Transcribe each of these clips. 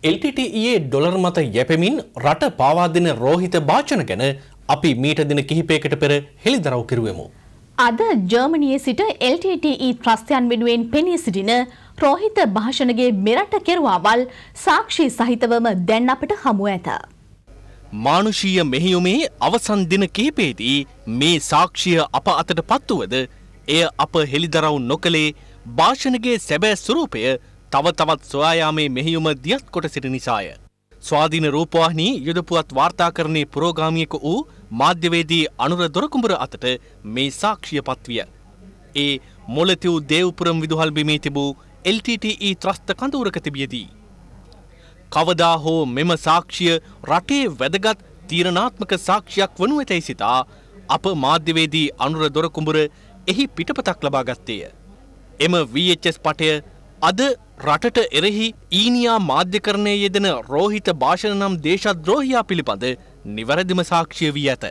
LTTE dollar මත යැපෙමින් රට පාවා දෙන රෝහිත භාෂණ ගැන අපි මීට දින කිහිපයකට පෙර හෙළිදරව් කෙරුවෙමු. අද ජර්මනියේ සිට LTTE ත්‍රස්තයන් වෙනුවෙන් පෙනී සිටින රෝහිත භාෂණගේ මෙරට කෙරුවාවල් සාක්ෂි සහිතවම දැන් අපට හමු ඇත. මානුෂීය මෙහෙයුමේ අවසන් දින කිහිපයේදී මේ සාක්ෂිය අප අතට පත්වුවද එය අප හෙළිදරව් නොකළේ භාෂණගේ සැබෑ ස්වරූපය තව තවත් සොයා යාමේ මෙහෙයුම දියත් කොට සිටි නිසාය. ස්වාධීන රූපවාහිනී යුදපුවත් වාර්තාකරණයේ පුරෝගාමියෙකු වූ මාධ්‍යවේදී අනුර දොරකුඹුර අතට මේ සාක්ෂිය පත්විය. ඒ මොළතිව් දේව්පුරම් විදුහල් බිමේ තිබූ LTTE ත්‍රස්ත කඳවුරක තිබියදී. කවදා හෝ මෙම සාක්ෂිය රටේ වැදගත් තීරණාත්මක සාක්ෂියක් වනු ඇතැයි සිතා අප මාධ්‍යවේදී අනුර දොරකුඹුර එහි පිටපතක් ලබා ගත්තේය. එම VHS පටය අද රටට එරෙහි ඊනියා මාධ්‍යකරණයේ යෙදෙන රෝහිත භාෂණ නම් දේශද්‍රෝහියා පිළිබඳ නිවැරදිම සාක්ෂිය වී ඇත.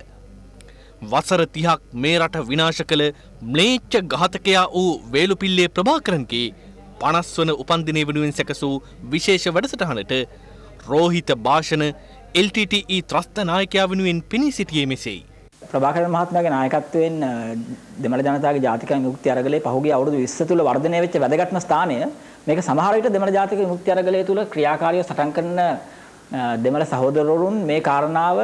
වසර 30ක් මේ රට විනාශ කළ ම්ලේච්ඡ ඝාතකයා වූ වේලුපිල්ලේ ප්‍රභාකරන්ගේ 50 වන උපන්දිනය වෙනුවෙන් සැකසූ විශේෂ වැඩසටහනට රෝහිත භාෂණ LTTE ත්‍රස්ත නායකයා වෙනුවෙන් පෙනී සිටියේ මෙසේයි. ප්‍රභාකරන් මහත්මයාගේ නායකත්වයෙන් දෙමළ ජනතාවගේ ජාතික විමුක්ති අරගලයේ පහුගිය අවුරුදු 20 තුල වර්ධනය වෙච්ච වැදගත්ම ස්ථානය මේක සමහර විට දෙමළ ජාතික විමුක්ති අරගලයේ තුල ක්‍රියාකාරීව සටන් කරන දෙමළ සහෝදරවරුන් මේ කාරණාව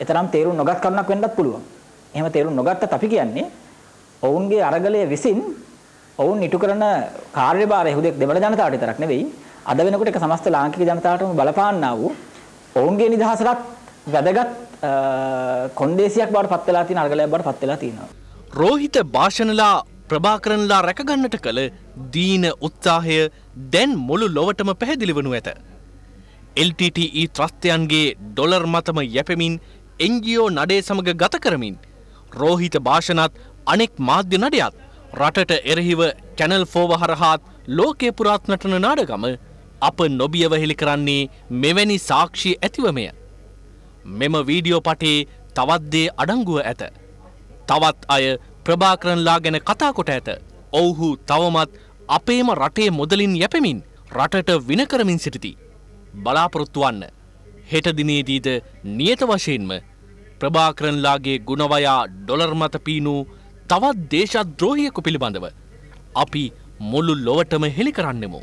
එතරම් තේරුම් නොගත් කරුණක් වෙන්නත් පුළුවන්. එහෙම තේරුම් නොගත්තත් අපි කියන්නේ ඔවුන්ගේ අරගලයේ විසින් ඔවුන් ඉටු කරන කාර්යභාරය හුදෙක් දෙමළ ජනතාවට විතරක් නෙවෙයි අද වෙනකොට ඒක සමස්ත ලාංකික ජනතාවටම බලපාන්නා වූ ඔවුන්ගේ නිදහසට වැදගත් කොන්දේසියක් බවට පත් වෙලා තියෙන අරගලයක් බවට පත් වෙලා තියෙනවා. රෝහිත භාෂණලා ප්‍රභාකරන්ලා රැකගන්නට කළ දීන උත්සාහය දැන් මුළු ලොවටම පැහැදිලි වනු ඇත. LTTE ත්‍රස්තයන්ගේ ඩොලර් මතම යැපෙමින් NGO නඩේ සමග ගත කරමින් රෝහිත භාෂණත් අනෙක් මාධ්‍ය නඩයත් රටට එරෙහිව චැනල් 4 හරහාත් ලෝකේ පුරාත් නටන නාඩගම අප නොබියව හෙළි කරන්නේ මෙවැනි සාක්ෂි ඇතිවමය. මෙම වීඩියෝ පටේ තවත් දේ අඩංගුව ඇත. තවත් අය ප්‍රභාකරන්ලා ගැන කතා කොට ඇත. ඔවුහු තවමත් අපේම රටේ මුදලින් යැපෙමින් රටට වින කරමින් සිටිති. බලාපොරොත්තු වන්න. හෙට දිනේදීද නියත වශයෙන්ම ප්‍රභාකරන්ලාගේ ගුණවයා ඩොලර් මත පීනු තවත් දේශද්‍රෝහියෙකු පිළිබඳව අපි මුළු ලොවටම හෙළි කරන්නෙමු.